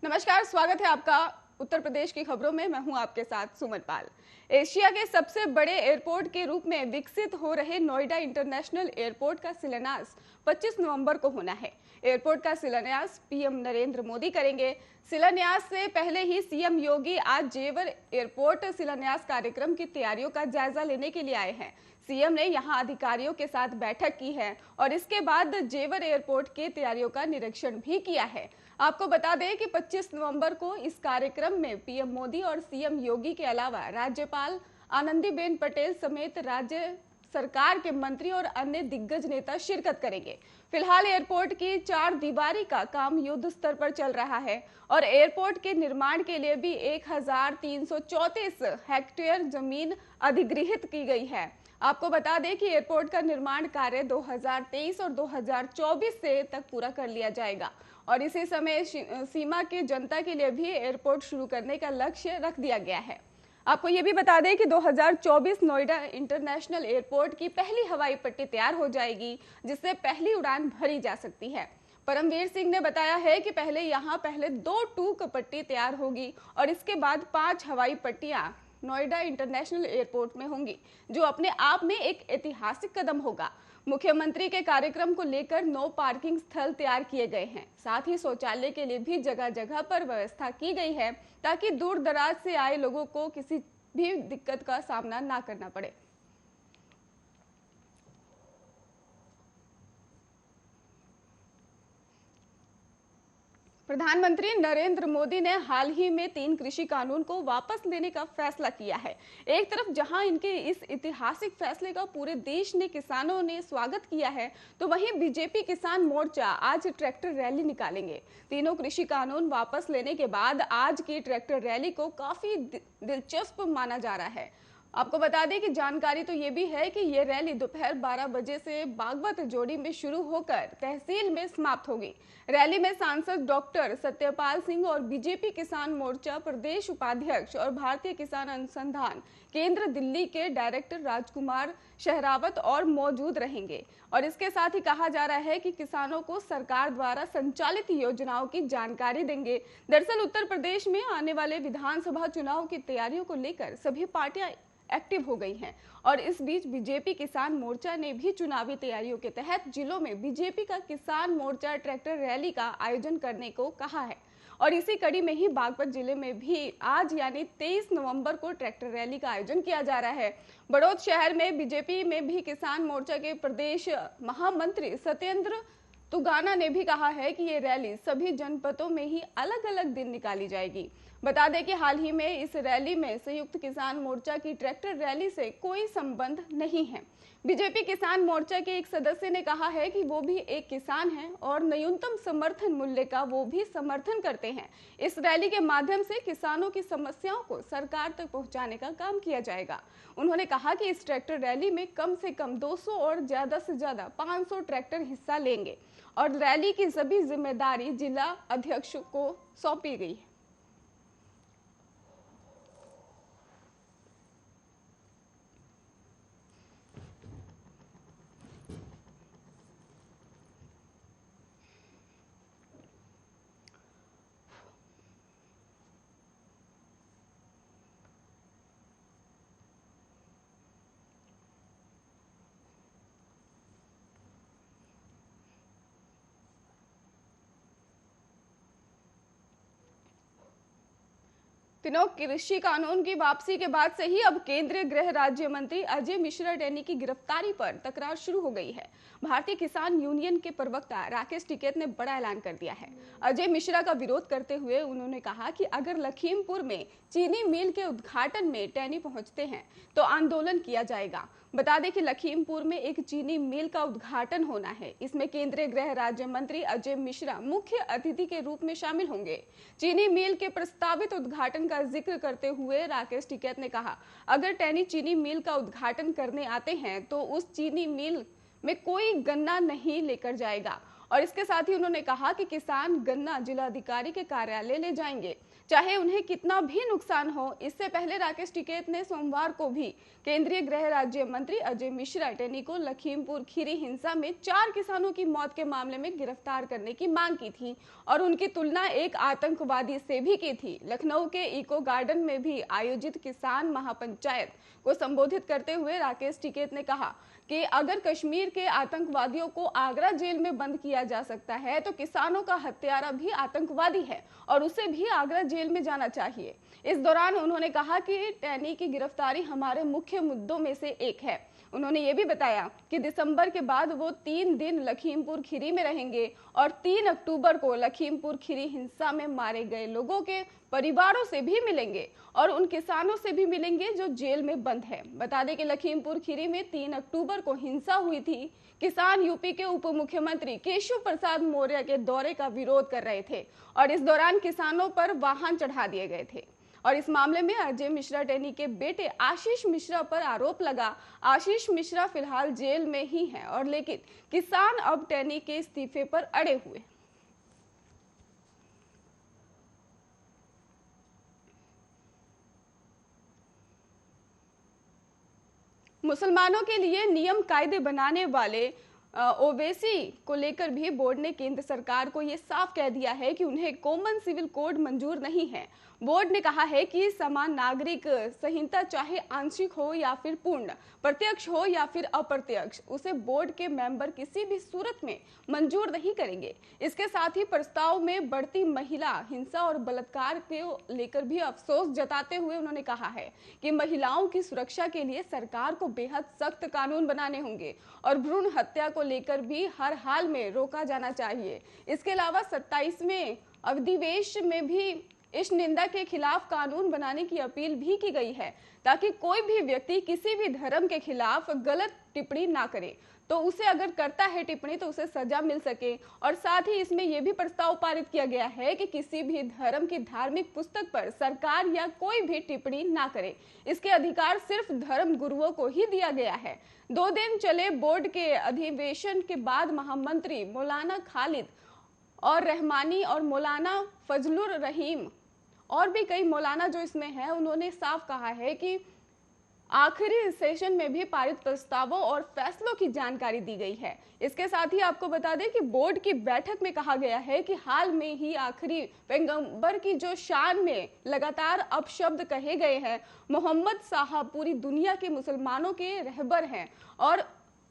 नमस्कार, स्वागत है आपका उत्तर प्रदेश की खबरों में। मैं हूं आपके साथ सुमन पाल। एशिया के सबसे बड़े एयरपोर्ट के रूप में विकसित हो रहे नोएडा इंटरनेशनल एयरपोर्ट का शिलान्यास 25 नवंबर को होना है। एयरपोर्ट का शिलान्यास पीएम नरेंद्र मोदी करेंगे। शिलान्यास से पहले ही सीएम योगी आज जेवर एयरपोर्ट शिलान्यास कार्यक्रम की तैयारियों का जायजा लेने के लिए आए हैं। सीएम ने यहां अधिकारियों के साथ बैठक की है और इसके बाद जेवर एयरपोर्ट की तैयारियों का निरीक्षण भी किया है। आपको बता दें कि 25 नवंबर को इस कार्यक्रम में पीएम मोदी और सीएम योगी के अलावा राज्यपाल आनंदीबेन पटेल समेत राज्य सरकार के मंत्री और अन्य दिग्गज नेता शिरकत करेंगे। फिलहाल एयरपोर्ट की 4 दीवारी का काम युद्ध स्तर पर चल रहा है और एयरपोर्ट के निर्माण के लिए भी 1334 हेक्टेयर जमीन अधिग्रहित की गई है। आपको बता दें कि एयरपोर्ट का निर्माण कार्य 2023 और 2024 से तक पूरा कर लिया जाएगा और इसी समय सीमा की जनता के लिए भी एयरपोर्ट शुरू करने का लक्ष्य रख दिया गया है। आपको ये भी बता दें कि 2024 नोएडा इंटरनेशनल एयरपोर्ट की पहली हवाई पट्टी तैयार हो जाएगी, जिससे पहली उड़ान भरी जा सकती है। परमवीर सिंह ने बताया है कि पहले 2 टूक पट्टी तैयार होगी और इसके बाद 5 हवाई पट्टियां नोएडा इंटरनेशनल एयरपोर्ट में होंगी, जो अपने आप में एक ऐतिहासिक कदम होगा। मुख्यमंत्री के कार्यक्रम को लेकर 9 पार्किंग स्थल तैयार किए गए हैं। साथ ही शौचालय के लिए भी जगह जगह पर व्यवस्था की गई है ताकि दूर दराज से आए लोगों को किसी भी दिक्कत का सामना ना करना पड़े। प्रधानमंत्री नरेंद्र मोदी ने हाल ही में 3 कृषि कानून को वापस लेने का फैसला किया है। एक तरफ जहां इनके इस ऐतिहासिक फैसले का पूरे देश ने किसानों ने स्वागत किया है, तो वहीं बीजेपी किसान मोर्चा आज ट्रैक्टर रैली निकालेंगे। तीनों कृषि कानून वापस लेने के बाद आज की ट्रैक्टर रैली को काफी दिलचस्प माना जा रहा है। आपको बता दें कि जानकारी तो ये भी है कि ये रैली दोपहर 12 बजे से बागवत जोड़ी में शुरू होकर तहसील में समाप्त होगी। रैली में सांसद डॉक्टर सत्यपाल सिंह और बीजेपी किसान मोर्चा प्रदेश उपाध्यक्ष और भारतीय किसान अनुसंधान केंद्र दिल्ली के डायरेक्टर राजकुमार शहरावत और मौजूद रहेंगे। और इसके साथ ही कहा जा रहा है कि किसानों को सरकार द्वारा संचालित योजनाओं की जानकारी देंगे। दरअसल उत्तर प्रदेश में आने वाले विधानसभा चुनाव की तैयारियों को लेकर सभी पार्टियां एक्टिव हो गई हैं और इस बीच बीजेपी किसान मोर्चा ने भी चुनावी तैयारियों के तहत जिलों में बीजेपी का किसान मोर्चा ट्रैक्टर रैली का आयोजन करने को कहा है। और इसी कड़ी में ही बागपत जिले में भी आज यानी 23 नवंबर को ट्रैक्टर रैली का आयोजन किया जा रहा है। बड़ौद शहर में बीजेपी में भी किसान मोर्चा के प्रदेश महामंत्री सत्येंद्र तुगाना ने भी कहा है कि ये रैली सभी जनपदों में ही अलग अलग दिन निकाली जाएगी। बता दें कि हाल ही में इस रैली में संयुक्त किसान मोर्चा की ट्रैक्टर रैली से कोई संबंध नहीं है। बीजेपी किसान मोर्चा के एक सदस्य ने कहा है कि वो भी एक किसान हैं और न्यूनतम समर्थन मूल्य का वो भी समर्थन करते हैं। इस रैली के माध्यम से किसानों की समस्याओं को सरकार तक पहुंचाने का काम किया जाएगा। उन्होंने कहा कि इस ट्रैक्टर रैली में कम से कम 200 और ज्यादा से ज्यादा 500 ट्रैक्टर हिस्सा लेंगे और रैली की सभी जिम्मेदारी जिला अध्यक्ष को सौंपी गई है। तीनों कृषि कानून की वापसी के बाद से ही अब केंद्रीय गृह राज्य मंत्री अजय मिश्रा टेनी की गिरफ्तारी पर तकरार शुरू हो गई है। भारतीय किसान यूनियन के प्रवक्ता राकेश टिकैत ने बड़ा ऐलान कर दिया है। अजय मिश्रा का विरोध करते हुए उन्होंने कहा कि अगर लखीमपुर में चीनी मिल के उद्घाटन में टेनी पहुंचते हैं तो आंदोलन किया जाएगा। बता दें कि लखीमपुर में एक चीनी मिल का उद्घाटन होना है। इसमें केंद्रीय गृह राज्य मंत्री अजय मिश्रा मुख्य अतिथि के रूप में शामिल होंगे। चीनी मिल के प्रस्तावित उद्घाटन का जिक्र करते हुए राकेश टिकैत ने कहा, अगर टेनी चीनी मिल का उद्घाटन करने आते हैं तो उस चीनी मिल में कोई गन्ना नहीं लेकर जाएगा और इसके साथ ही उन्होंने कहा कि किसान गन्ना जिलाधिकारी के कार्यालय ले जाएंगे, चाहे उन्हें कितना भी नुकसान हो। इससे पहले राकेश टिकैत ने सोमवार को भी केंद्रीय गृह राज्य मंत्री अजय मिश्रा टेनी को लखीमपुर खीरी हिंसा में 4 किसानों की मौत के मामले में गिरफ्तार करने की मांग की थी और उनकी तुलना एक आतंकवादी से भी की थी। लखनऊ के इको गार्डन में भी आयोजित किसान महापंचायत को संबोधित करते हुए राकेश टिकैत ने कहा कि अगर कश्मीर के आतंकवादियों को आगरा जेल में बंद किया जा सकता है तो किसानों का हत्यारा भी आतंकवादी है और उसे भी आगरा जेल में जाना चाहिए। इस दौरान उन्होंने कहा कि टेनी की गिरफ्तारी हमारे मुख्य मुद्दों में से एक है। उन्होंने ये भी बताया कि दिसंबर के बाद वो 3 दिन लखीमपुर खीरी में रहेंगे और 3 अक्टूबर को लखीमपुर खीरी हिंसा में मारे गए लोगों के परिवारों से भी मिलेंगे और उन किसानों से भी मिलेंगे जो जेल में बंद है। बता दें कि लखीमपुर खीरी में 3 अक्टूबर को हिंसा हुई थी। किसान यूपी के उप मुख्यमंत्री केशव प्रसाद मौर्य के दौरे का विरोध कर रहे थे और इस दौरान किसानों पर वाहन चढ़ा दिए गए थे और इस मामले में अजय मिश्रा टेनी के बेटे आशीष मिश्रा पर आरोप लगा। आशीष मिश्रा फिलहाल जेल में ही हैं और लेकिन किसान अब टेनी के इस्तीफे पर अड़े हुए। मुसलमानों के लिए नियम कायदे बनाने वाले ओवैसी को लेकर भी बोर्ड ने केंद्र सरकार को यह साफ कह दिया है कि उन्हें कॉमन सिविल कोड मंजूर नहीं है। बोर्ड ने कहा है कि समान नागरिक संहिता चाहे आंशिक हो या फिर पूर्ण, प्रत्यक्ष हो या फिर अप्रत्यक्ष, उसे बोर्ड के मेंबर किसी भी सूरत में मंजूर नहीं करेंगे। इसके साथ ही प्रस्ताव में बढ़ती महिला हिंसा और बलात्कार को लेकर भी अफसोस जताते हुए उन्होंने कहा है कि महिलाओं की सुरक्षा के लिए सरकार को बेहद सख्त कानून बनाने होंगे और भ्रूण हत्या को लेकर भी हर हाल में रोका जाना चाहिए। इसके अलावा 27वें अधिवेश में भी इस निंदा के खिलाफ कानून बनाने की अपील भी की गई है ताकि कोई भी व्यक्ति किसी भी धर्म के खिलाफ गलत टिप्पणी ना करे, तो उसे अगर करता है टिप्पणी तो उसे सजा मिल सके। और साथ ही इसमें यह भी प्रस्ताव पारित किया गया है कि किसी भी धर्म की धार्मिक पुस्तक पर सरकार या कोई भी टिप्पणी ना करे। इसके अधिकार सिर्फ धर्म गुरुओं को ही दिया गया है। 2 दिन चले बोर्ड के अधिवेशन के बाद महामंत्री मौलाना खालिद और रहमानी और मौलाना फजलुर रहीम और भी कई मौलाना जो इसमें हैं, उन्होंने साफ कहा है कि आखिरी सेशन में भी पारित प्रस्तावों और फैसलों की जानकारी दी गई है। इसके साथ ही आपको बता दें कि बोर्ड की बैठक में कहा गया है कि हाल में ही आखिरी पैगंबर की जो शान में लगातार अपशब्द कहे गए हैं, मोहम्मद साहब पूरी दुनिया के मुसलमानों के रहबर हैं और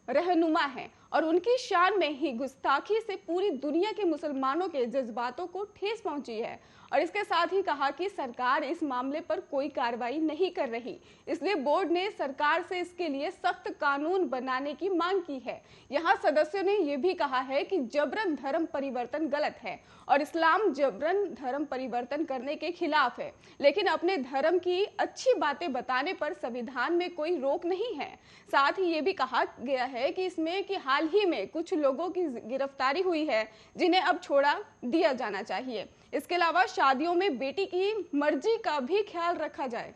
रहनुमा हैं और उनकी शान में ही गुस्ताखी से पूरी दुनिया के मुसलमानों के जज्बातों को ठेस पहुंची है। और इसके साथ ही कहा कि सरकार इस मामले पर कोई कार्रवाई नहीं कर रही, इसलिए बोर्ड ने सरकार से इसके लिए सख्त कानून बनाने की मांग की है। यहाँ सदस्यों ने यह भी कहा है कि जबरन धर्म परिवर्तन गलत है और इस्लाम जबरन धर्म परिवर्तन करने के खिलाफ है, लेकिन अपने धर्म की अच्छी बातें बताने पर संविधान में कोई रोक नहीं है। साथ ही ये भी कहा गया है कि इसमें कि हाल ही में कुछ लोगों की गिरफ्तारी हुई है जिन्हें अब छोड़ा दिया जाना चाहिए। इसके अलावा शादियों में बेटी की मर्जी का भी ख्याल रखा जाए।